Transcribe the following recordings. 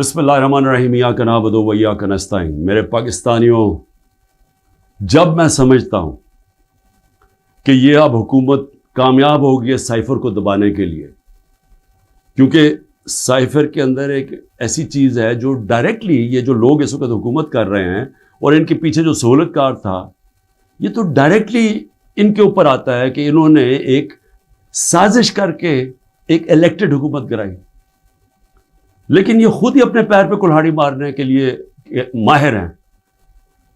بسم اللہ الرحمن الرحیم ایاک نعبد و ایاک نستعین۔ میرے پاکستانیوں، جب میں سمجھتا ہوں کہ یہ اب حکومت کامیاب ہوگی سائفر کو دبانے کے لیے، کیونکہ سائفر کے اندر ایک ایسی چیز ہے جو ڈائریکٹلی یہ جو لوگ اس وقت حکومت کر رہے ہیں اور ان کے پیچھے جو سہولت کار تھا، یہ تو ڈائریکٹلی ان کے اوپر آتا ہے کہ انہوں نے ایک سازش کر کے ایک الیکٹڈ حکومت کرائی، لیکن یہ خود ہی اپنے پیر پہ کلہاڑی مارنے کے لیے ماہر ہیں۔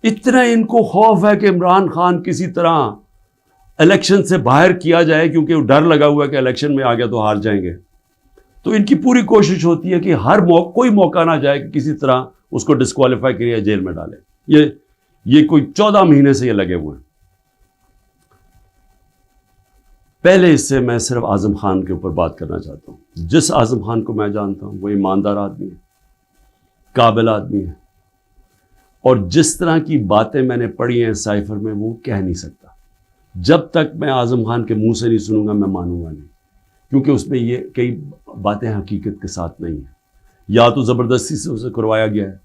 اتنا ان کو خوف ہے کہ عمران خان کسی طرح الیکشن سے باہر کیا جائے، کیونکہ ڈر لگا ہوا ہے کہ الیکشن میں آ گیا تو ہار جائیں گے، تو ان کی پوری کوشش ہوتی ہے کہ کوئی موقع نہ جائے کہ کسی طرح اس کو ڈسکوالیفائی کریے، جیل میں ڈالے۔ یہ کوئی 14 مہینے سے یہ لگے ہوئے ہیں۔ پہلے اس سے میں صرف اعظم خان کے اوپر بات کرنا چاہتا ہوں۔ جس اعظم خان کو میں جانتا ہوں وہ ایماندار آدمی ہے، قابل آدمی ہے، اور جس طرح کی باتیں میں نے پڑھی ہیں سائفر میں وہ کہہ نہیں سکتا۔ جب تک میں اعظم خان کے منہ سے نہیں سنوں گا میں مانوں گا نہیں، کیونکہ اس میں یہ کئی باتیں حقیقت کے ساتھ نہیں ہیں، یا تو زبردستی سے اسے کروایا گیا ہے،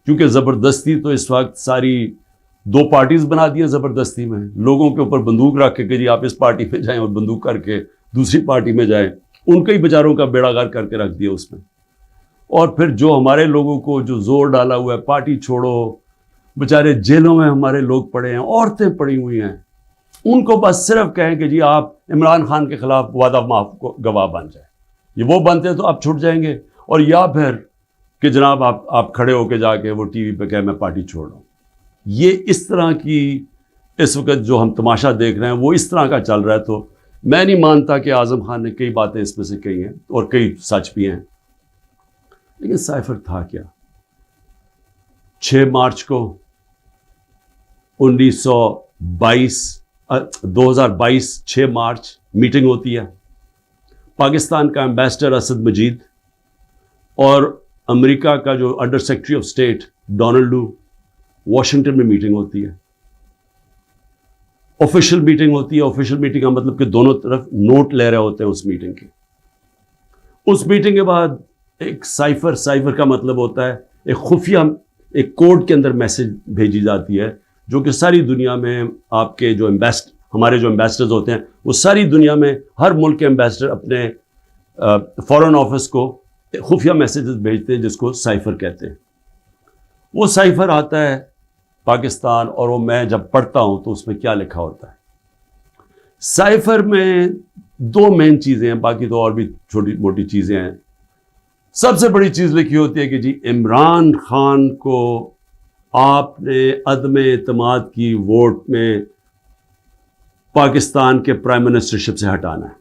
کیونکہ زبردستی تو اس وقت ساری 2 پارٹیز بنا دی ہیں۔ زبردستی میں لوگوں کے اوپر بندوق رکھ کے کہ جی آپ اس پارٹی پہ جائیں، اور بندوق کر کے دوسری پارٹی میں جائیں، ان کے ہی بیچاروں کا بیڑا غرق کر کے رکھ دیا اس میں۔ اور پھر جو ہمارے لوگوں کو جو زور ڈالا ہوا ہے پارٹی چھوڑو، بیچارے جیلوں میں ہمارے لوگ پڑے ہیں، عورتیں پڑی ہوئی ہیں، ان کو بس صرف کہیں کہ جی آپ عمران خان کے خلاف وعدہ معاف کو گواہ بن جائیں، یہ وہ بنتے ہیں تو آپ چھوٹ جائیں گے، اور یا پھر کہ جناب آپ کھڑے ہو کے جا کے وہ ٹی وی پہ کہیں میں پارٹی چھوڑ رہا ہوں۔ یہ اس طرح کی اس وقت جو ہم تماشا دیکھ رہے ہیں وہ اس طرح کا چل رہا ہے، تو میں نہیں مانتا کہ اعظم خان نے کئی باتیں اس میں سے کہی ہیں اور کئی سچ بھی ہیں، لیکن سائفر تھا کیا؟ 6 مارچ کو 2022 6 مارچ میٹنگ ہوتی ہے۔ پاکستان کا ایمبیسڈر اسد مجید اور امریکہ کا جو under secretary of state Donald Lu, Washington میں میٹنگ ہوتی ہے، آفیشیل میٹنگ ہوتی ہے۔ آفیشیل میٹنگ کا مطلب کہ دونوں طرف نوٹ لے رہے ہوتے ہیں اس میٹنگ کے۔ اس میٹنگ کے بعد ایک سائفر کا مطلب ہوتا ہے ایک خفیہ ایک کوڈ کے اندر میسج بھیجی جاتی ہے، جو کہ ساری دنیا میں آپ کے جو ہمارے جو ایمبیسڈرز ہوتے ہیں وہ ساری دنیا میں ہر ملک کے ایمبیسڈر اپنے فارن آفس کو خفیہ میسیجز بھیجتے ہیں، جس کو سائفر کہتے ہیں۔ وہ سائفر آتا ہے پاکستان، اور وہ میں جب پڑھتا ہوں تو اس میں کیا لکھا ہوتا ہے؟ سائفر میں 2 مین چیزیں ہیں، باقی تو اور بھی چھوٹی موٹی چیزیں ہیں۔ سب سے بڑی چیز لکھی ہوتی ہے کہ جی عمران خان کو آپ نے عدم اعتماد کی ووٹ میں پاکستان کے پرائم منسٹرشپ سے ہٹانا ہے۔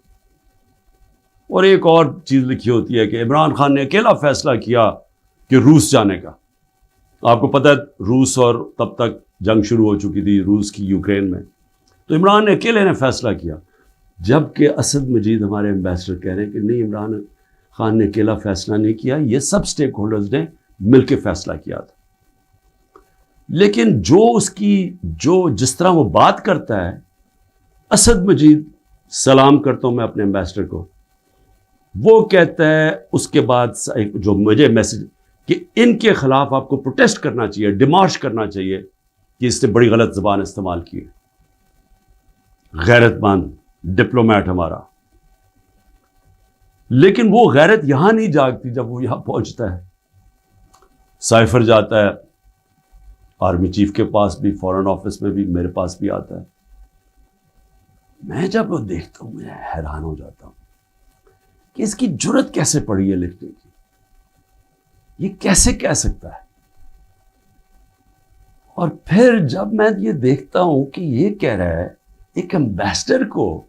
اور ایک اور چیز لکھی ہوتی ہے کہ عمران خان نے اکیلا فیصلہ کیا کہ روس جانے کا۔ آپ کو پتہ ہے روس، اور تب تک جنگ شروع ہو چکی تھی روس کی یوکرین میں، تو عمران نے اکیلے نے فیصلہ کیا، جبکہ اسد مجید ہمارے ایمبیسڈر کہہ رہے ہیں کہ نہیں، عمران خان نے اکیلا فیصلہ نہیں کیا، یہ سب سٹیک ہولڈرز نے مل کے فیصلہ کیا تھا۔ لیکن جس طرح وہ بات کرتا ہے، اسد مجید، سلام کرتا ہوں میں اپنے ایمبیسڈر کو، وہ کہتا ہے اس کے بعد جو مجھے میسج کہ ان کے خلاف آپ کو پروٹیسٹ کرنا چاہیے، ڈیمارش کرنا چاہیے کہ اس نے بڑی غلط زبان استعمال کی ہے۔ غیرت مند ڈپلومیٹ ہمارا، لیکن وہ غیرت یہاں نہیں جاگتی جب وہ یہاں پہنچتا ہے۔ سائفر جاتا ہے آرمی چیف کے پاس بھی، فورن آفس میں بھی، میرے پاس بھی آتا ہے۔ میں جب وہ دیکھتا ہوں میں حیران ہو جاتا ہوں کہ اس کی جرت کیسے پڑی ہے لکھنے کی، یہ کیسے کہہ سکتا ہے؟ اور پھر جب میں یہ دیکھتا ہوں کہ یہ کہہ رہا ہے ایک ایمبیسڈر کو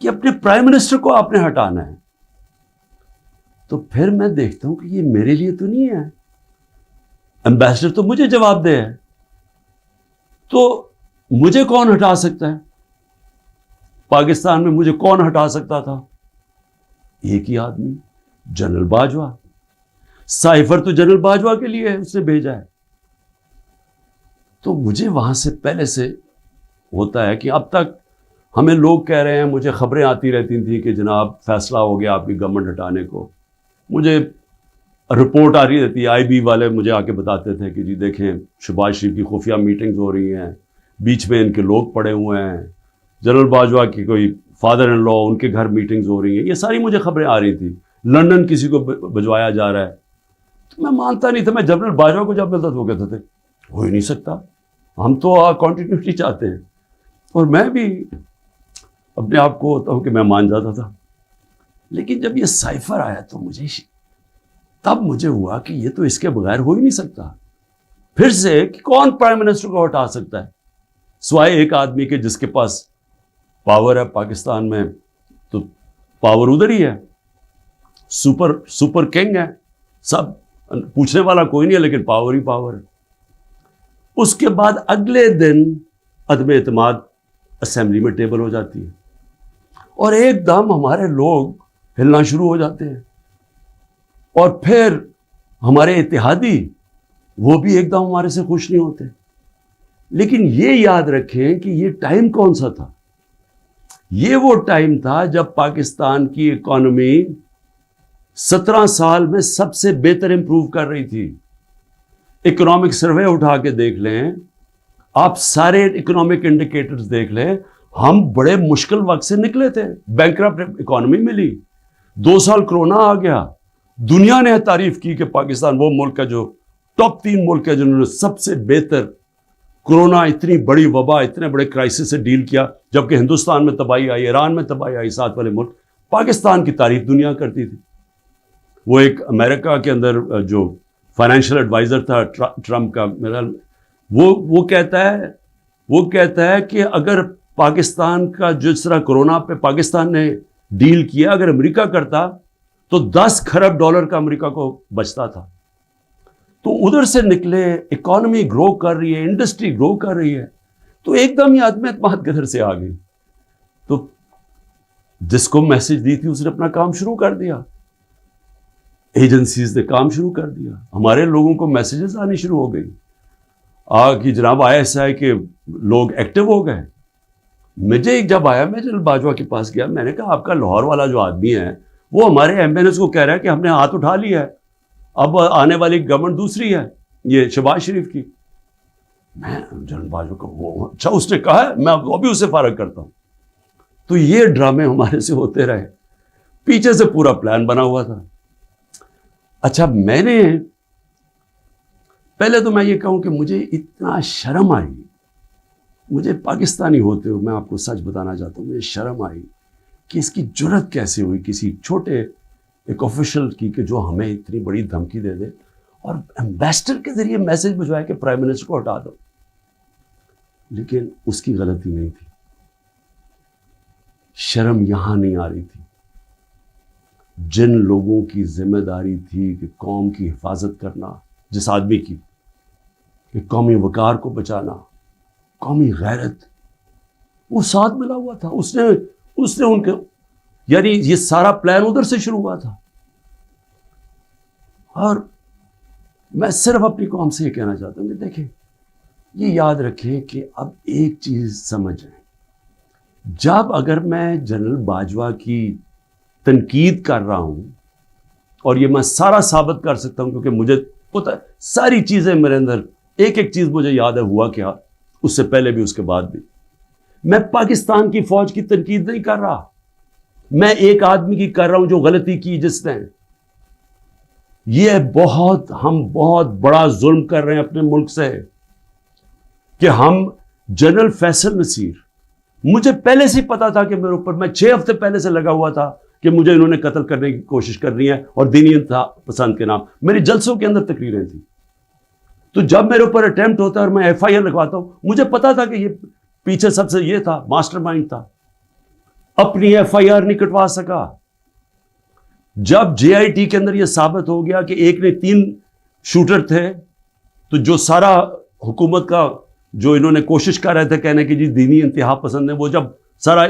کہ اپنے پرائم منسٹر کو آپ نے ہٹانا ہے، تو پھر میں دیکھتا ہوں کہ یہ میرے لیے تو نہیں ہے، ایمبیسڈر تو مجھے جواب دے ہے، تو مجھے کون ہٹا سکتا ہے؟ پاکستان میں مجھے کون ہٹا سکتا تھا؟ ایک ہی آدمی، جنرل باجوہ۔ سائفر تو جنرل باجوہ کے لیے ہے، اس نے بھیجا ہے۔ تو مجھے وہاں سے پہلے سے ہوتا ہے کہ اب تک ہمیں لوگ کہہ رہے ہیں، مجھے خبریں آتی رہتی تھیں کہ جناب فیصلہ ہو گیا آپ کی گورنمنٹ ہٹانے کو، مجھے رپورٹ آ رہی رہتی ہے, IB والے مجھے آ کے بتاتے تھے کہ جی دیکھیں شہباز شریف کی خفیہ میٹنگز ہو رہی ہیں, بیچ میں ان کے لوگ پڑے ہوئے ہیں, جنرل باجوہ کی کوئی فادر ان لا ان کے گھر میٹنگز ہو رہی ہیں, یہ ساری مجھے خبریں آ رہی تھیں. لنڈن کسی کو بھجوایا جا رہا ہے. تو میں مانتا نہیں تھا. میں جنرل باجوہ کو جب ملتا تو وہ کہتے تھے ہو ہی نہیں سکتا, ہم تو کنٹینیوٹی چاہتے ہیں. اور میں بھی اپنے آپ کو ہوتا ہوں کہ میں مان جاتا تھا. لیکن جب یہ سائفر آیا تو مجھے ہوا کہ یہ تو اس کے بغیر ہو ہی نہیں سکتا. پھر سے کہ کون پرائم منسٹر کو ہٹا سکتا ہے سوائے ایک آدمی کے جس کے پاس پاور ہے پاکستان میں, تو پاور ادھر ہی ہے, سپر کنگ ہے, سب پوچھنے والا کوئی نہیں ہے لیکن پاور ہی پاور ہے. اس کے بعد اگلے دن عدم اعتماد اسمبلی میں ٹیبل ہو جاتی ہے اور ایک دم ہمارے لوگ ہلنا شروع ہو جاتے ہیں. اور پھر ہمارے اتحادی وہ بھی ایک دم ہمارے سے خوش نہیں ہوتے. لیکن یہ یاد رکھیں کہ یہ ٹائم کون سا تھا؟ یہ وہ ٹائم تھا جب پاکستان کی اکانومی 17 سال میں سب سے بہتر امپروو کر رہی تھی. اکنامک سروے اٹھا کے دیکھ لیں آپ, سارے اکنامک انڈیکیٹرز دیکھ لیں, ہم بڑے مشکل وقت سے نکلے تھے. بینکرپٹ اکانومی ملی, 2 سال کرونا آ گیا, دنیا نے تعریف کی کہ پاکستان وہ ملک ہے جو ٹاپ 3 ملک ہے جنہوں نے سب سے بہتر کرونا, اتنی بڑی وبا, اتنے بڑے کرائسس سے ڈیل کیا. جبکہ ہندوستان میں تباہی آئی, ایران میں تباہی آئی, ساتھ والے ملک, پاکستان کی تعریف دنیا کرتی تھی. وہ ایک امریکہ کے اندر جو فائنینشیل ایڈوائزر تھا ٹرمپ کا, میرا وہ کہتا ہے کہ اگر پاکستان کا جس طرح کرونا پہ پاکستان نے ڈیل کیا, اگر امریکہ کرتا تو 10 کھرب ڈالر کا امریکہ کو بچتا تھا. تو ادھر سے نکلے, اکانومی گرو کر رہی ہے, انڈسٹری گرو کر رہی ہے, تو ایک دم یہ عدم اعتماد کدھر سے آ گئی. تو جس کو میسج دی تھی اس نے اپنا کام شروع کر دیا, ایجنسیز نے کام شروع کر دیا, ہمارے لوگوں کو میسیجز آنی شروع ہو گئی کہ جناب ISI کے لوگ ایکٹیو ہو گئے. مجھے جب آیا, میں جنرل باجوہ کے پاس گیا, میں نے کہا آپ کا لاہور والا جو آدمی ہے وہ ہمارے MNS کو کہہ رہا ہے کہ ہم نے ہاتھ اٹھا لیا ہے, اب آنے والی گورنمنٹ دوسری ہے, یہ شہباز شریف کی. میں جنرل باجوہ کو وہ اچھا اس نے کہا ہے, میں ابھی اسے فارغ کرتا ہوں. تو یہ ڈرامے ہمارے سے ہوتے رہے, پیچھے سے پورا پلان بنا ہوا تھا. اچھا میں نے پہلے تو میں یہ کہوں کہ مجھے اتنا شرم آئی, مجھے پاکستانی ہوتے ہوئے میں آپ کو سچ بتانا چاہتا ہوں, مجھے شرم آئی کہ اس کی جرت کیسے ہوئی کسی چھوٹے ایک آفیشل کی کہ جو ہمیں اتنی بڑی دھمکی دے دے اور ایمبیسڈر کے ذریعے میسج بھجوائے کہ پرائم منسٹر کو ہٹا دو. لیکن اس کی غلطی نہیں تھی, شرم یہاں نہیں آ رہی تھی. جن لوگوں کی ذمہ داری تھی کہ قوم کی حفاظت کرنا, جس آدمی کی کہ قومی وقار کو بچانا, قومی غیرت, وہ ساتھ ملا ہوا تھا. اس نے ان کے, یعنی یہ سارا پلان ادھر سے شروع ہوا تھا. اور میں صرف اپنی قوم سے یہ کہنا چاہتا ہوں کہ دیکھیں, یہ یاد رکھیں کہ اب ایک چیز سمجھیں, جب اگر میں جنرل باجوہ کی تنقید کر رہا ہوں, اور یہ میں سارا ثابت کر سکتا ہوں کیونکہ مجھے پتہ ہے ساری چیزیں میرے اندر, ایک ایک چیز مجھے یاد ہے ہوا کیا, اس سے پہلے بھی اس کے بعد بھی. میں پاکستان کی فوج کی تنقید نہیں کر رہا, میں ایک آدمی کی کر رہا ہوں جو غلطی کی جس نے. یہ ہم بہت بڑا ظلم کر رہے ہیں اپنے ملک سے کہ ہم جنرل فیصل نصیر, مجھے پہلے سے پتا تھا کہ میرے اوپر, میں 6 ہفتے پہلے سے لگا ہوا تھا کہ مجھے انہوں نے قتل کرنے کی کوشش کر رہی ہے اور دینی انتہا پسند کے نام. میری جلسوں کے اندر تقریریں تھیں, تو جب میرے اوپر اٹیمپٹ ہوتا ہے اور میں FIR لگواتا ہوں, مجھے پتا تھا کہ یہ پیچھے سب سے یہ تھا, ماسٹر مائنڈ تھا. اپنی FIR نہیں کٹوا سکا. جب JIT کے اندر یہ ثابت ہو گیا کہ ایک نے 3 شوٹر تھے, تو جو سارا حکومت کا جو انہوں نے کوشش کر رہے تھے کہنے کی جی دینی انتہا پسند ہے, وہ جب سارا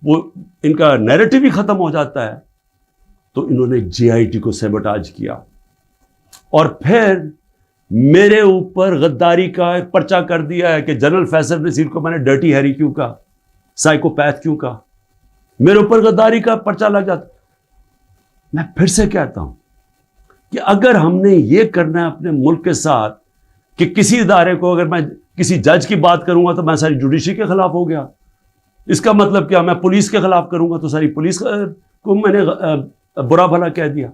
وہ ان کا نیریٹو ہی ختم ہو جاتا ہے, تو انہوں نے JIT کو سیبوٹاج کیا. اور پھر میرے اوپر غداری کا پرچہ کر دیا ہے کہ جنرل فیصل نصیر کو میں نے ڈرٹی ہیری کیوں کہا, سائیکوپیتھ کیوں کہا, میرے اوپر غداری کا پرچہ لگ جاتا. میں پھر سے کہتا ہوں کہ اگر ہم نے یہ کرنا ہے اپنے ملک کے ساتھ کہ کسی ادارے کو اگر میں کسی جج کی بات کروں گا تو میں ساری جوڈیشری کے خلاف ہو گیا، اس کا مطلب کیا؟ میں پولیس کے خلاف کروں گا تو ساری پولیس کو میں نے برا بھلا کہہ دیا.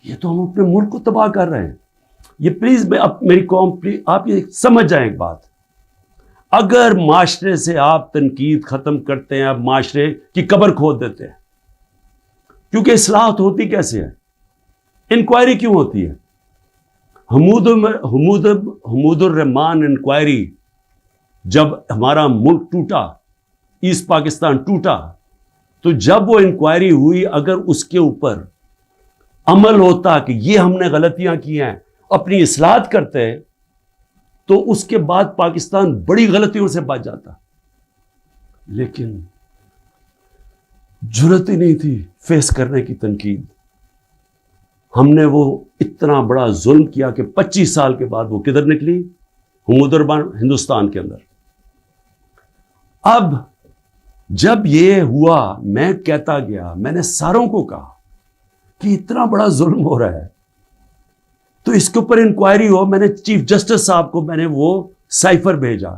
یہ تو ہم اپنے ملک کو تباہ کر رہے ہیں. یہ پلیز میری قوم آپ یہ سمجھ جائیں ایک بات، اگر معاشرے سے آپ تنقید ختم کرتے ہیں، آپ معاشرے کی قبر کھود دیتے ہیں. کیونکہ اصلاحات ہوتی کیسے ہے؟ انکوائری کیوں ہوتی ہے؟ حمود الرحمان انکوائری، جب ہمارا ملک ٹوٹا، ایسٹ پاکستان ٹوٹا، تو جب وہ انکوائری ہوئی، اگر اس کے اوپر عمل ہوتا کہ یہ ہم نے غلطیاں کی ہیں، اپنی اصلاحات کرتے، تو اس کے بعد پاکستان بڑی غلطیوں سے بچ جاتا. لیکن جرات ہی نہیں تھی فیس کرنے کی تنقید. ہم نے وہ اتنا بڑا ظلم کیا کہ 25 سال کے بعد وہ کدھر نکلی؟ حمود الرحمان ہندوستان کے اندر. اب جب یہ ہوا، میں کہتا گیا، میں نے ساروں کو کہا کہ اتنا بڑا ظلم ہو رہا ہے تو اس کے اوپر انکوائری ہو. میں نے چیف جسٹس صاحب کو میں نے وہ سائفر بھیجا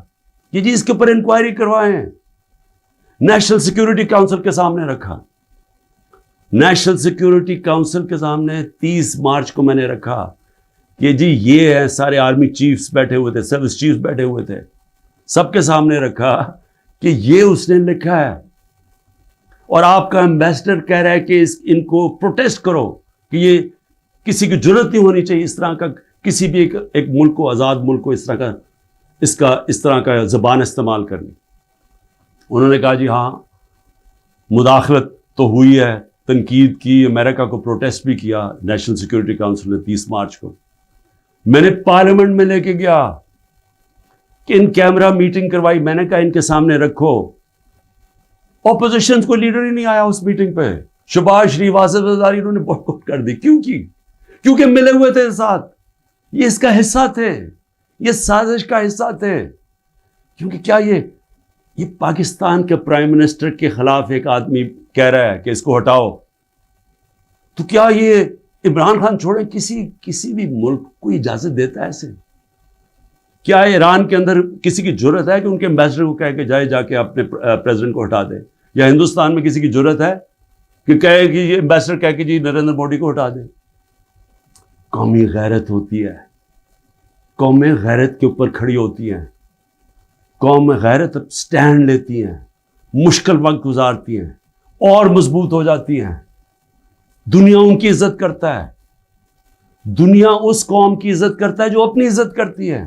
کہ جی اس کے اوپر انکوائری کروائیں. نیشنل سیکیورٹی کاؤنسل کے سامنے رکھا. نیشنل سیکیورٹی کاؤنسل کے سامنے 30 مارچ کو میں نے رکھا کہ جی یہ ہے، سارے آرمی چیفز بیٹھے ہوئے تھے، سروس چیفز بیٹھے ہوئے تھے، سب کے سامنے رکھا کہ یہ اس نے لکھا ہے اور آپ کا ایمبیسڈر کہہ رہا ہے کہ ان کو پروٹیسٹ کرو کہ یہ کسی کی جرات نہیں ہونی چاہیے اس طرح کا، کسی بھی ایک ملک کو، آزاد ملک کو اس طرح کا زبان استعمال کرنی. انہوں نے کہا جی ہاں مداخلت تو ہوئی ہے، تنقید کی، امریکہ کو پروٹیسٹ بھی کیا نیشنل سیکیورٹی کاؤنسل نے 30 مارچ کو. میں نے پارلیمنٹ میں لے کے گیا کہ ان کیمرہ میٹنگ کروائی. میں نے کہا ان کے سامنے رکھو. اپوزیشن کو لیڈر ہی نہیں آیا اس میٹنگ پہ. شہباز شریف، آصف زرداری، انہوں نے بائیکاٹ کر دی. کیوں کی؟ کیونکہ ملے ہوئے تھے ساتھ، یہ اس کا حصہ تھے، یہ سازش کا حصہ تھے. کیونکہ کیا یہ پاکستان کے پرائم منسٹر کے خلاف ایک آدمی کہہ رہا ہے کہ اس کو ہٹاؤ، تو کیا یہ عمران خان چھوڑیں کسی بھی ملک کو اجازت دیتا ہے ایسے؟ کیا ایران کے اندر کسی کی جرت ہے کہ ان کے ایمبیسڈر کو کہہ کے جا کے اپنے پریزیڈنٹ کو ہٹا دے؟ یا ہندوستان میں کسی کی جرت ہے کہ کہے کہ یہ ایمبیسڈر کہہ کے جی نریندر مودی کو ہٹا دے؟ قومی غیرت ہوتی ہے، قومیں غیرت کے اوپر کھڑی ہوتی ہیں، قوم غیرت سٹینڈ لیتی ہیں، مشکل وقت گزارتی ہیں اور مضبوط ہو جاتی ہیں. دنیا ان کی عزت کرتا ہے، دنیا اس قوم کی عزت کرتا ہے جو اپنی عزت کرتی ہے.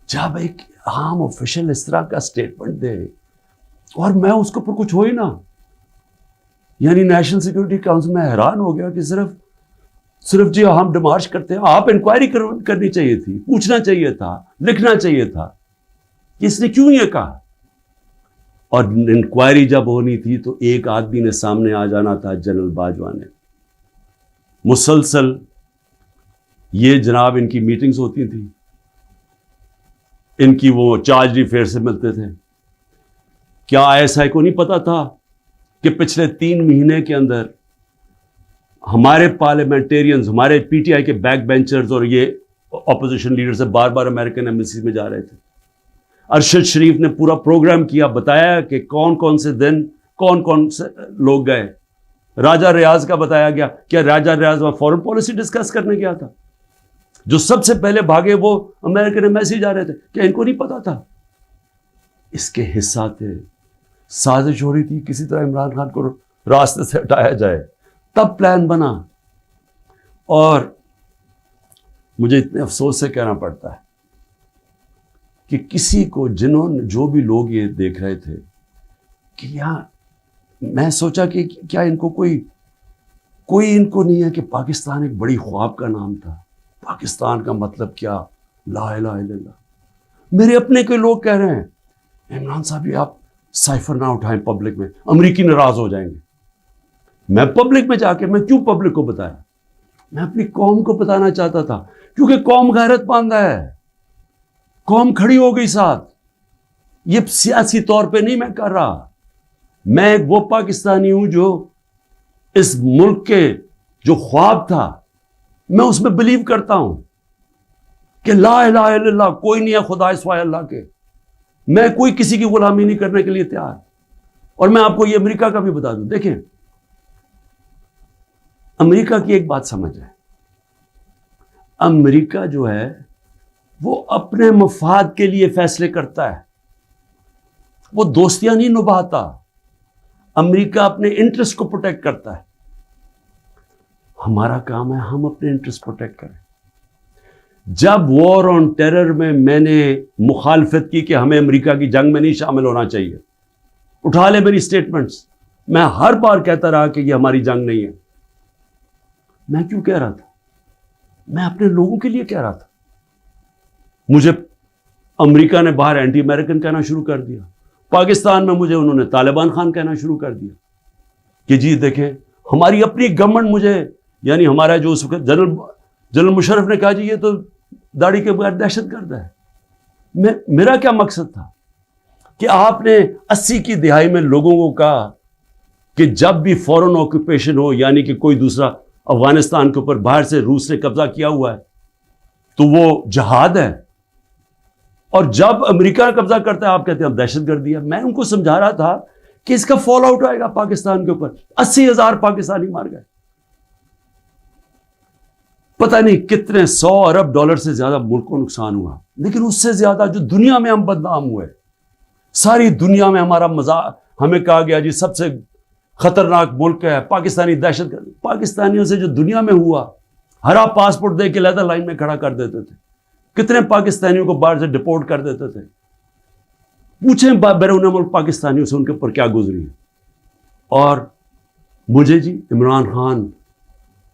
جب ایک عام آفیشل اس طرح کا سٹیٹمنٹ دے اور میں اس کے اوپر کچھ ہو ہی نہ، یعنی نیشنل سیکیورٹی کاؤنسل میں حیران ہو گیا کہ صرف جی ہم ڈیمارش کرتے ہیں. آپ انکوائری کرنی چاہیے تھی، پوچھنا چاہیے تھا، لکھنا چاہیے تھا کہ اس نے کیوں یہ کہا. اور انکوائری جب ہونی تھی تو ایک آدمی نے سامنے آ جانا تھا، جنرل باجوہ نے. مسلسل یہ جناب ان کی میٹنگز ہوتی تھیں، ان کی وہ چارج افیئر سے ملتے تھے. کیا ایسا کو نہیں پتا تھا کہ پچھلے 3 مہینے کے اندر ہمارے پارلیمنٹیرینز، ہمارے پی ٹی آئی کے بیک بینچرز اور یہ اپوزیشن لیڈر سے بار بار امریکن ایمبیسی میں جا رہے تھے. ارشد شریف نے پورا پروگرام کیا، بتایا کہ کون سے دن کون سے لوگ گئے. راجہ ریاض کا بتایا گیا. کیا راجہ ریاض وہاں فورن پالیسی ڈسکس کرنے گیا تھا؟ جو سب سے پہلے بھاگے وہ امریکن ایمبیسی جا رہے تھے. کیا ان کو نہیں پتا تھا؟ اس کے حصہ تھے. سازش ہو رہی تھی کسی طرح عمران خان کو راستے سے ہٹایا جائے، تب پلان بنا. اور مجھے اتنے افسوس سے کہنا پڑتا ہے کہ کسی کو جو بھی لوگ یہ دیکھ رہے تھے کہ میں سوچا کہ کیا ان کو کوئی ان کو نہیں ہے کہ پاکستان ایک بڑی خواب کا نام تھا. پاکستان کا مطلب کیا؟ لا الہ الا اللہ. میرے اپنے کے لوگ کہہ رہے ہیں عمران صاحب یہ آپ سائفر نہ اٹھائیں پبلک میں، امریکی ناراض ہو جائیں گے. میں پبلک میں جا کے میں کیوں پبلک کو بتایا؟ میں اپنی قوم کو بتانا چاہتا تھا، کیونکہ قوم غیرت مند ہے، قوم کھڑی ہو گئی ساتھ. یہ سیاسی طور پہ نہیں میں کر رہا، میں وہ پاکستانی ہوں جو اس ملک کے جو خواب تھا میں اس میں بلیو کرتا ہوں کہ لا الہ الا اللہ، کوئی نہیں ہے خدا سوائے اللہ کے، میں کوئی کسی کی غلامی نہیں کرنے کے لیے تیار۔ اور میں آپ کو یہ امریکہ کا بھی بتا دوں، دیکھیں امریکہ کی ایک بات سمجھ ہے، امریکہ جو ہے وہ اپنے مفاد کے لیے فیصلے کرتا ہے، وہ دوستیاں نہیں نبھاتا، امریکہ اپنے انٹرسٹ کو پروٹیکٹ کرتا ہے۔ ہمارا کام ہے ہم اپنے انٹرسٹ پروٹیکٹ کریں۔ جب وار آن ٹیرر میں نے مخالفت کی کہ ہمیں امریکہ کی جنگ میں نہیں شامل ہونا چاہیے، اٹھا لے میری سٹیٹمنٹس، میں ہر بار کہتا رہا کہ یہ ہماری جنگ نہیں ہے۔ میں کیوں کہہ رہا تھا؟ میں اپنے لوگوں کے لیے کہہ رہا تھا۔ مجھے امریکہ نے باہر اینٹی امریکن کہنا شروع کر دیا، پاکستان میں مجھے انہوں نے طالبان خان کہنا شروع کر دیا کہ جی دیکھیں ہماری اپنی گورنمنٹ مجھے، یعنی ہمارا جو اس وقت جنرل مشرف نے کہا جی یہ تو داڑھی کے بغیر دہشت گرد ہے۔ میرا کیا مقصد تھا کہ آپ نے 80 کی دہائی میں لوگوں کو کہا کہ جب بھی فورن آکوپیشن ہو، یعنی کہ کوئی دوسرا افغانستان کے اوپر باہر سے روس نے قبضہ کیا ہوا ہے تو وہ جہاد ہے، اور جب امریکہ قبضہ کرتا ہے آپ کہتے ہیں اب دہشت گردی ہے۔ میں ان کو سمجھا رہا تھا کہ اس کا فال آؤٹ آئے گا پاکستان کے اوپر، 80,000 پاکستانی مار گئے، پتہ نہیں کتنے 100 ارب ڈالر سے زیادہ ملک کو نقصان ہوا، لیکن اس سے زیادہ جو دنیا میں ہم بدنام ہوئے، ساری دنیا میں ہمارا مذاق، ہمیں کہا گیا جی سب سے خطرناک ملک ہے پاکستانی دہشت گرد۔ پاکستانیوں سے جو دنیا میں ہوا، ہرا پاسپورٹ دے کے لیدر لائن میں کھڑا کر دیتے تھے، کتنے پاکستانیوں کو باہر سے ڈپورٹ کر دیتے تھے۔ پوچھیں بیرون ملک پاکستانیوں سے ان کے اوپر کیا گزری ہے۔ اور مجھے جی عمران خان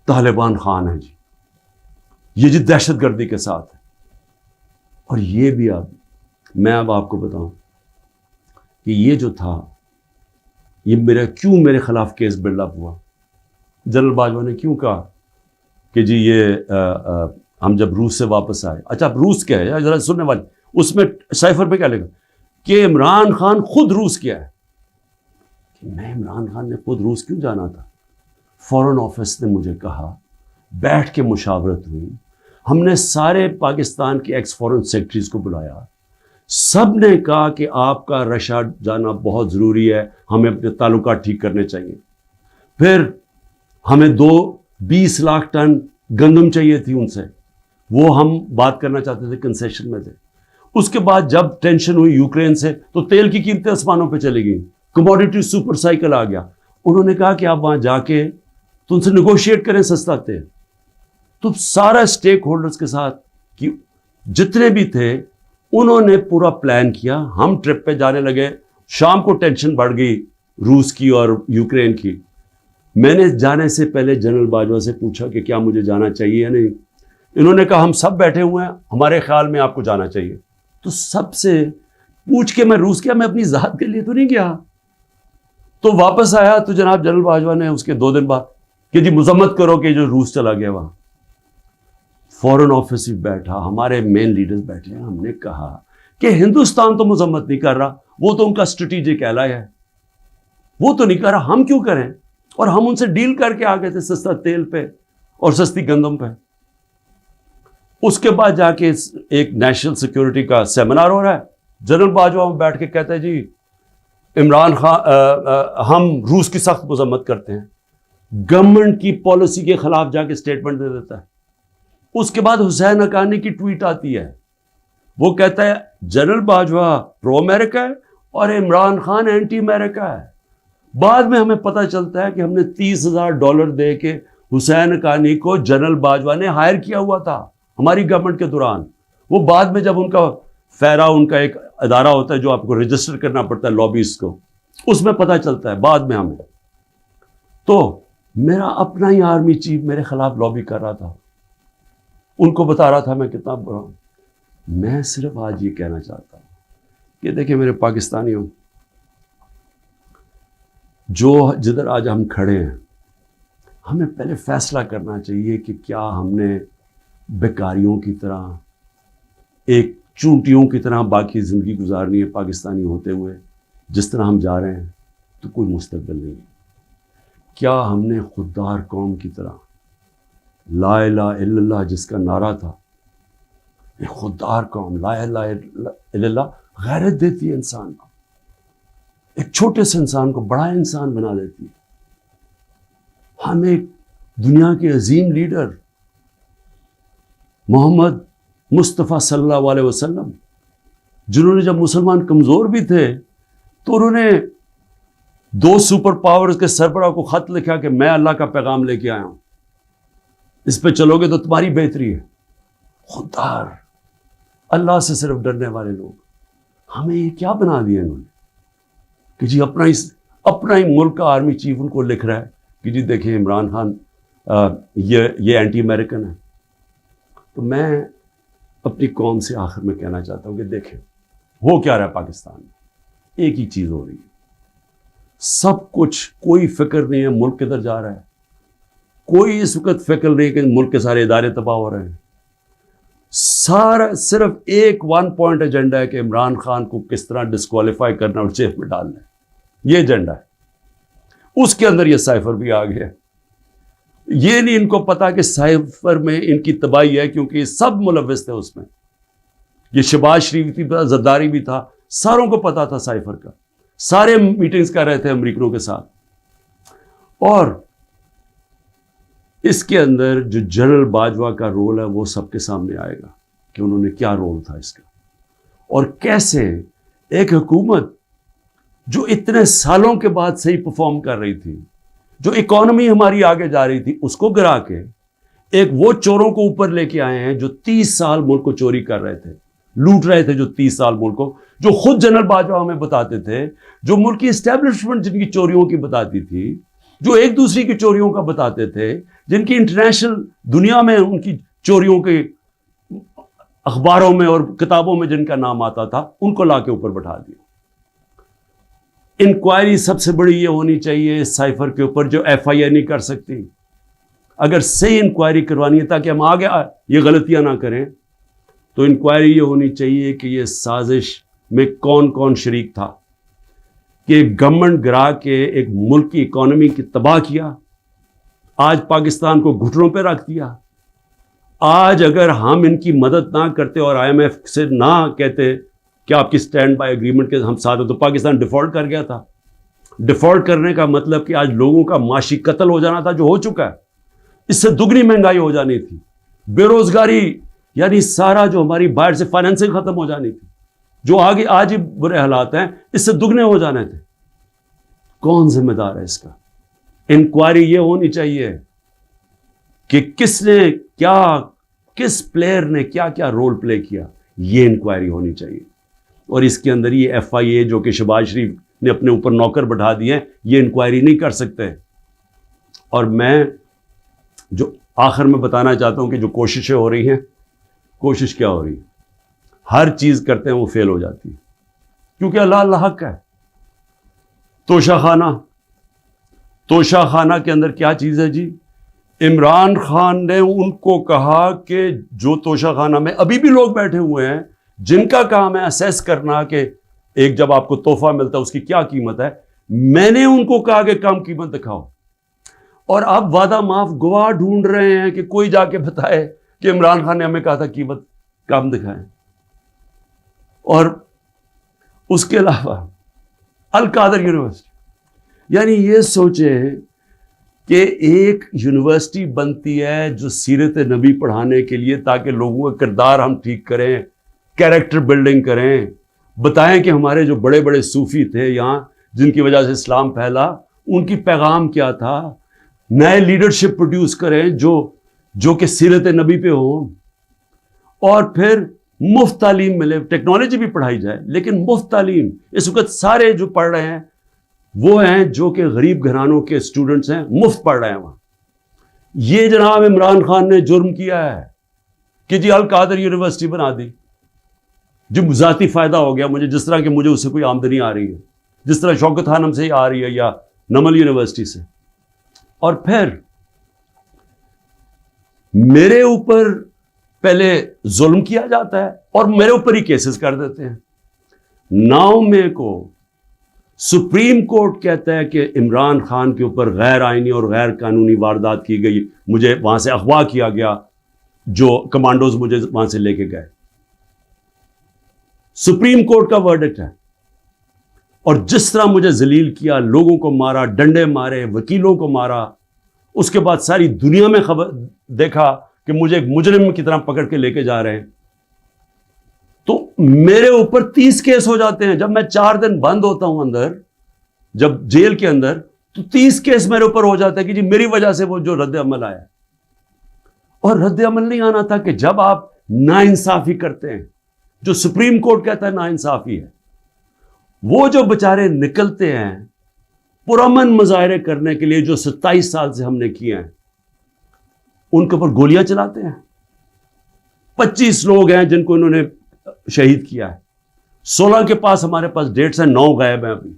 طالبان خان ہے جی، یہ جی دہشت گردی کے ساتھ ہے۔ اور یہ بھی میں اب آپ کو بتاؤں کہ یہ جو تھا یہ کیوں میرے خلاف کیس بلڈ اپ ہوا۔ جنرل باجوہ نے کیوں کہا کہ جی یہ ہم جب روس سے واپس آئے، اچھا اب روس کیا ہے ذرا سننے والے، اس میں سائفر پہ کیا لکھا کہ عمران خان خود روس کیا ہے۔ میں عمران خان نے خود روس کیوں جانا تھا؟ فورن آفس نے مجھے کہا، بیٹھ کے مشاورت ہوئی، ہم نے سارے پاکستان کے ایکس فورن سیکرٹریز کو بلایا، سب نے کہا کہ آپ کا رشیا جانا بہت ضروری ہے، ہمیں اپنے تعلقات ٹھیک کرنے چاہیے۔ پھر ہمیں 20 لاکھ ٹن گندم چاہیے تھی ان سے، وہ ہم بات کرنا چاہتے تھے، کنسیشن میں تھے۔ اس کے بعد جب ٹینشن ہوئی یوکرین سے تو تیل کی قیمتیں آسمانوں پہ چلی گئیں، کموڈیٹی سپر سائیکل آ گیا۔ انہوں نے کہا کہ آپ وہاں جا کے تو ان سے نیگوشیٹ کریں سستا تیل۔ تو سارا سٹیک ہولڈرز کے ساتھ کہ جتنے بھی تھے انہوں نے پورا پلان کیا، ہم ٹرپ پہ جانے لگے، شام کو ٹینشن بڑھ گئی روس کی اور یوکرین کی۔ میں نے جانے سے پہلے جنرل باجوہ سے پوچھا کہ کیا مجھے جانا چاہیے یا نہیں، انہوں نے کہا ہم سب بیٹھے ہوئے ہیں، ہمارے خیال میں آپ کو جانا چاہیے۔ تو سب سے پوچھ کے میں روس گیا، میں اپنی ذات کے لیے تو نہیں گیا۔ تو واپس آیا تو جناب جنرل باجوہ نے اس کے 2 دن بعد کہ جی مذمت کرو کہ جو روس چلا گیا وہاں۔ فورن آفس بھی بیٹھا، ہمارے مین لیڈرز بیٹھے ہیں، ہم نے کہا کہ ہندوستان تو مذمت نہیں کر رہا، وہ تو ان کا اسٹریٹجک ایلائی ہے، وہ تو نہیں کر رہا، ہم کیوں کریں؟ اور ہم ان سے ڈیل کر کے آ گئے تھے سستا تیل پہ اور سستی گندم پہ۔ اس کے بعد جا کے ایک نیشنل سیکیورٹی کا سیمینار ہو رہا ہے، جنرل باجوہ بیٹھ کے کہتا ہے جی عمران خان ہم روس کی سخت مذمت کرتے ہیں، گورنمنٹ کی پالیسی کے خلاف جا کے سٹیٹمنٹ دے دیتا ہے۔ اس کے بعد حسین حقانی کی ٹویٹ آتی ہے، وہ کہتا ہے جنرل باجوہ پرو امریکہ ہے اور عمران خان اینٹی امریکہ ہے۔ بعد میں ہمیں پتہ چلتا ہے کہ ہم نے $30,000 دے کے حسین حقانی کو جنرل باجوہ نے ہائر کیا ہوا تھا ہماری گورنمنٹ کے دوران۔ وہ بعد میں جب ان کا فیرا، ان کا ایک ادارہ ہوتا ہے جو آپ کو رجسٹر کرنا پڑتا ہے لابیز کو، اس میں پتہ چلتا ہے بعد میں ہمیں۔ تو میرا اپنا ہی آرمی چیف میرے خلاف لابی کر رہا تھا، ان کو بتا رہا تھا میں کتنا برا ہوں۔ میں صرف آج یہ کہنا چاہتا ہوں کہ دیکھیں میرے پاکستانیوں، جو جدھر آج ہم کھڑے ہیں، ہمیں پہلے فیصلہ کرنا چاہیے کہ کیا ہم نے بیکاریوں کی طرح، ایک چونٹیوں کی طرح باقی زندگی گزارنی ہے پاکستانی ہوتے ہوئے؟ جس طرح ہم جا رہے ہیں تو کوئی مستقبل نہیں ہے۔ کیا ہم نے خوددار قوم کی طرح لا الہ الا اللہ جس کا نعرہ تھا، ایک خوددار قوم، لا الہ الا اللہ غیرت دیتی ہے انسان کو، ایک چھوٹے سے انسان کو بڑا انسان بنا دیتی ہے۔ ہم ایک دنیا کے عظیم لیڈر محمد مصطفیٰ صلی اللہ علیہ وسلم، جنہوں نے جب مسلمان کمزور بھی تھے تو انہوں نے 2 سپر پاورز کے سربراہ کو خط لکھا کہ میں اللہ کا پیغام لے کے آیا ہوں، اس پہ چلو گے تو تمہاری بہتری ہے۔ خوددار، اللہ سے صرف ڈرنے والے لوگ، ہمیں یہ کیا بنا دیا انہوں نے کہ جی اپنا ہی ملک کا آرمی چیف ان کو لکھ رہا ہے کہ جی دیکھیں عمران خان یہ اینٹی امریکن ہے۔ تو میں اپنی قوم سے آخر میں کہنا چاہتا ہوں کہ دیکھیں ہو کیا رہا ہے پاکستان میں، ایک ہی چیز ہو رہی ہے، سب کچھ، کوئی فکر نہیں ہے ملک کدھر جا رہا ہے، کوئی اس وقت فکر نہیں کہ ملک کے سارے ادارے تباہ ہو رہے ہیں، سارا صرف ایک 1 پوائنٹ ایجنڈا ہے کہ عمران خان کو کس طرح ڈسکوالیفائی کرنا اور جیل میں ڈالنا ہے، یہ ایجنڈا ہے۔ اس کے اندر یہ سائفر بھی آ گیا، یہ نہیں ان کو پتا کہ سائفر میں ان کی تباہی ہے، کیونکہ یہ سب ملوث تھے اس میں، یہ شہباز شریف بھی تھا، زرداری بھی تھا، ساروں کو پتا تھا سائفر کا، سارے میٹنگز کر رہے تھے امریکنوں کے ساتھ۔ اور اس کے اندر جو جنرل باجوہ کا رول ہے وہ سب کے سامنے آئے گا کہ انہوں نے کیا رول تھا اس کا، اور کیسے ایک حکومت جو اتنے سالوں کے بعد صحیح پرفارم کر رہی تھی، جو اکانومی ہماری آگے جا رہی تھی، اس کو گرا کے ایک وہ چوروں کو اوپر لے کے آئے ہیں جو 30 سال ملک کو چوری کر رہے تھے، لوٹ رہے تھے، جو 30 سال ملک کو، جو خود جنرل باجوہ ہمیں بتاتے تھے، جو ملک کی اسٹیبلشمنٹ جن کی چوریوں کی بتاتی تھی، جو ایک دوسری کی چوریوں کا بتاتے تھے، جن کی انٹرنیشنل دنیا میں ان کی چوریوں کے اخباروں میں اور کتابوں میں جن کا نام آتا تھا، ان کو لا کے اوپر بٹھا دیا۔ انکوائری سب سے بڑی یہ ہونی چاہیے سائفر کے اوپر، جو ایف آئی اے نہیں کر سکتی۔ اگر صحیح انکوائری کروانی ہے تاکہ ہم آگے یہ غلطیاں نہ کریں، تو انکوائری یہ ہونی چاہیے کہ یہ سازش میں کون کون شریک تھا، کہ گورنمنٹ گرا کے ایک ملک کی اکانومی کی تباہ کیا، آج پاکستان کو گھٹنوں پہ رکھ دیا۔ آج اگر ہم ان کی مدد نہ کرتے اور آئی ایم ایف سے نہ کہتے کہ آپ کی سٹینڈ بائی ایگریمنٹ کے ہم ساتھ ہیں، تو پاکستان ڈیفالٹ کر گیا تھا۔ ڈیفالٹ کرنے کا مطلب کہ آج لوگوں کا معاشی قتل ہو جانا تھا، جو ہو چکا ہے، اس سے دگنی مہنگائی ہو جانی تھی، بے روزگاری، یعنی سارا جو ہماری باہر سے فائنینسنگ ختم ہو جانی تھی، جو آگے آج ہی برے حالات ہیں، اس سے دگنے ہو جانے تھے۔ کون ذمہ دار ہے اس کا؟ انکوائری یہ ہونی چاہیے کہ کس نے کیا، کس پلیئر نے کیا کیا رول پلے کیا، یہ انکوائری ہونی چاہیے۔ اور اس کے اندر یہ ایف آئی اے جو کہ شہباز شریف نے اپنے اوپر نوکر بٹھا دیے ہیں، یہ انکوائری نہیں کر سکتے۔ اور میں جو آخر میں بتانا چاہتا ہوں کہ جو کوششیں ہو رہی ہیں، کوشش کیا ہو رہی ہے؟ ہر چیز کرتے ہیں وہ فیل ہو جاتی ہے، کیونکہ اللہ حق ہے۔ توشہ خانہ کے اندر کیا چیز ہے جی؟ عمران خان نے ان کو کہا کہ جو توشہ خانہ میں ابھی بھی لوگ بیٹھے ہوئے ہیں، جن کا کام ہے اسیس کرنا کہ ایک جب آپ کو تحفہ ملتا ہے اس کی کیا قیمت ہے، میں نے ان کو کہا کہ کم قیمت دکھاؤ، اور اب وعدہ معاف گواہ ڈھونڈ رہے ہیں کہ کوئی جا کے بتائے کہ عمران خان نے ہمیں کہا تھا قیمت کم دکھائیں۔ اور اس کے علاوہ القادر یونیورسٹی، یعنی یہ سوچیں کہ ایک یونیورسٹی بنتی ہے جو سیرت نبی پڑھانے کے لیے، تاکہ لوگوں کا کردار ہم ٹھیک کریں، کیریکٹر بلڈنگ کریں، بتائیں کہ ہمارے جو بڑے بڑے صوفی تھے یہاں، جن کی وجہ سے اسلام پھیلا، ان کی پیغام کیا تھا، نئے لیڈرشپ پروڈیوس کریں جو کہ سیرت نبی پہ ہوں، اور پھر مفت تعلیم ملے، ٹیکنالوجی بھی پڑھائی جائے لیکن مفت تعلیم۔ اس وقت سارے جو پڑھ رہے ہیں وہ ہیں جو کہ غریب گھرانوں کے اسٹوڈنٹس ہیں، مفت پڑھ رہے ہیں وہاں۔ یہ جناب عمران خان نے جرم کیا ہے کہ جی القادر یونیورسٹی بنا دی، جو ذاتی فائدہ ہو گیا مجھے، جس طرح کہ مجھے اس سے کوئی آمدنی آ رہی ہے، جس طرح شوکت خانم سے ہی آ رہی ہے یا نمل یونیورسٹی سے۔ اور پھر میرے اوپر پہلے ظلم کیا جاتا ہے اور میرے اوپر ہی کیسز کر دیتے ہیں۔ 9 مئی کو سپریم کورٹ کہتا ہے کہ عمران خان کے اوپر غیر آئینی اور غیر قانونی واردات کی گئی، مجھے وہاں سے اغوا کیا گیا، جو کمانڈوز مجھے وہاں سے لے کے گئے. سپریم کورٹ کا ورڈکٹ ہے. اور جس طرح مجھے ذلیل کیا، لوگوں کو مارا، ڈنڈے مارے، وکیلوں کو مارا، اس کے بعد ساری دنیا میں خبر دیکھا کہ مجھے ایک مجرم کی طرح پکڑ کے لے کے جا رہے ہیں. تو میرے اوپر 30 کیس ہو جاتے ہیں. جب میں 4 دن بند ہوتا ہوں اندر، جب جیل کے اندر، تو 30 کیس میرے اوپر ہو جاتا ہے کہ جی میری وجہ سے وہ جو رد عمل آیا. اور رد عمل نہیں آنا تھا کہ جب آپ ناانصافی کرتے ہیں، جو سپریم کورٹ کہتا ہے ناانصافی ہے، وہ جو بچارے نکلتے ہیں پرامن مظاہرے کرنے کے لیے، جو 27 سال سے ہم نے کیے ہیں، ان کے اوپر گولیاں چلاتے ہیں. 25 لوگ ہیں جن کو انہوں نے شہید کیا ہے. 16 کے پاس ہمارے پاس ڈیٹس ہیں، 9 غائب ہیں ابھی.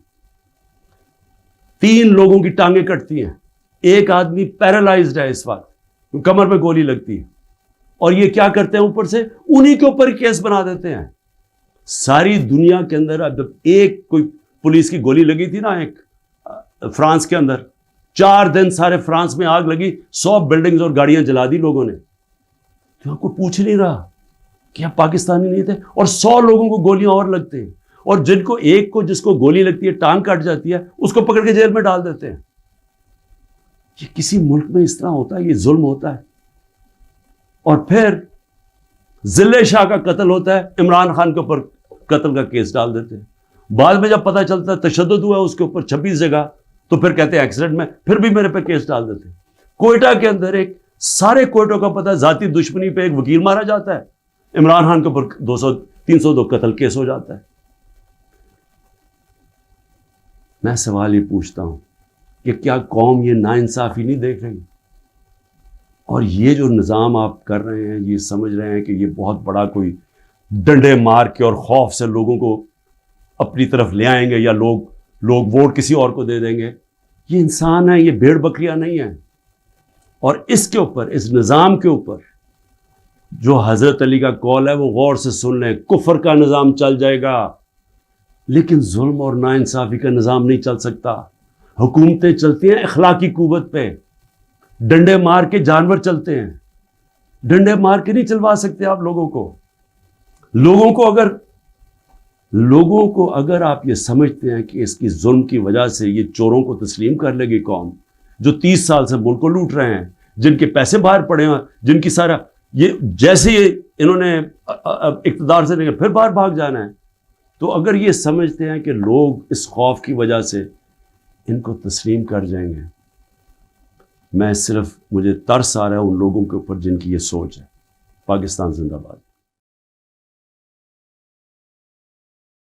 3 لوگوں کی ٹانگیں کٹتی ہیں. ایک آدمی پیرالائزڈ ہے اس وقت، کمر پہ گولی لگتی ہے. اور یہ کیا کرتے ہیں اوپر سے؟ انہی کے اوپر کیس بنا دیتے ہیں. ساری دنیا کے اندر اب جب ایک کوئی پولیس کی گولی لگی تھی نا، ایک فرانس کے اندر، 4 دن سارے فرانس میں آگ لگی، 100 بلڈنگز اور گاڑیاں جلا دی لوگوں نے. تو کوئی پوچھ نہیں رہا کہ آپ پاکستانی نہیں تھے. اور 100 لوگوں کو گولیاں اور لگتے ہیں، اور جن کو ایک کو جس کو گولی لگتی ہے، ٹانگ کٹ جاتی ہے، اس کو پکڑ کے جیل میں ڈال دیتے ہیں. یہ کسی ملک میں اس طرح ہوتا ہے؟ یہ ظلم ہوتا ہے. اور پھر ضلع شاہ کا قتل ہوتا ہے، عمران خان کے اوپر قتل کا کیس ڈال دیتے ہیں. بعد میں جب پتہ چلتا ہے تشدد ہوا اس کے اوپر 26 جگہ، تو پھر کہتے ہیں ایکسیڈنٹ میں، پھر بھی میرے پہ کیس ڈال دیتے ہیں. کوئٹہ کے اندر ایک سارے کوئٹوں کا پتہ ہے، ذاتی دشمنی پہ ایک وکیل مارا جاتا ہے، عمران خان کے اوپر 302 قتل کیس ہو جاتا ہے. میں سوال یہ پوچھتا ہوں کہ کیا قوم یہ ناانصافی نہیں دیکھ رہی؟ اور یہ جو نظام آپ کر رہے ہیں، یہ سمجھ رہے ہیں کہ یہ بہت بڑا کوئی ڈنڈے مار کے اور خوف سے لوگوں کو اپنی طرف لے آئیں گے، یا لوگ ووٹ کسی اور کو دے دیں گے. یہ انسان ہے، یہ بھیڑ بکریاں نہیں ہیں. اور اس کے اوپر، اس نظام کے اوپر جو حضرت علی کا قول ہے وہ غور سے سن لیں. کفر کا نظام چل جائے گا، لیکن ظلم اور ناانصافی کا نظام نہیں چل سکتا. حکومتیں چلتی ہیں اخلاقی قوت پہ. ڈنڈے مار کے جانور چلتے ہیں، ڈنڈے مار کے نہیں چلوا سکتے آپ لوگوں کو. لوگوں کو اگر آپ یہ سمجھتے ہیں کہ اس کی ظلم کی وجہ سے یہ چوروں کو تسلیم کر لے گی قوم، جو 30 سال سے ملک کو لوٹ رہے ہیں، جن کے پیسے باہر پڑے ہیں، جن کی سارا یہ جیسے انہوں نے اقتدار سے لے کے پھر باہر بھاگ جانا ہے، تو اگر یہ سمجھتے ہیں کہ لوگ اس خوف کی وجہ سے ان کو تسلیم کر جائیں گے، مجھے ترس آ رہا ہے ان لوگوں کے اوپر جن کی یہ سوچ ہے. پاکستان زندہ باد.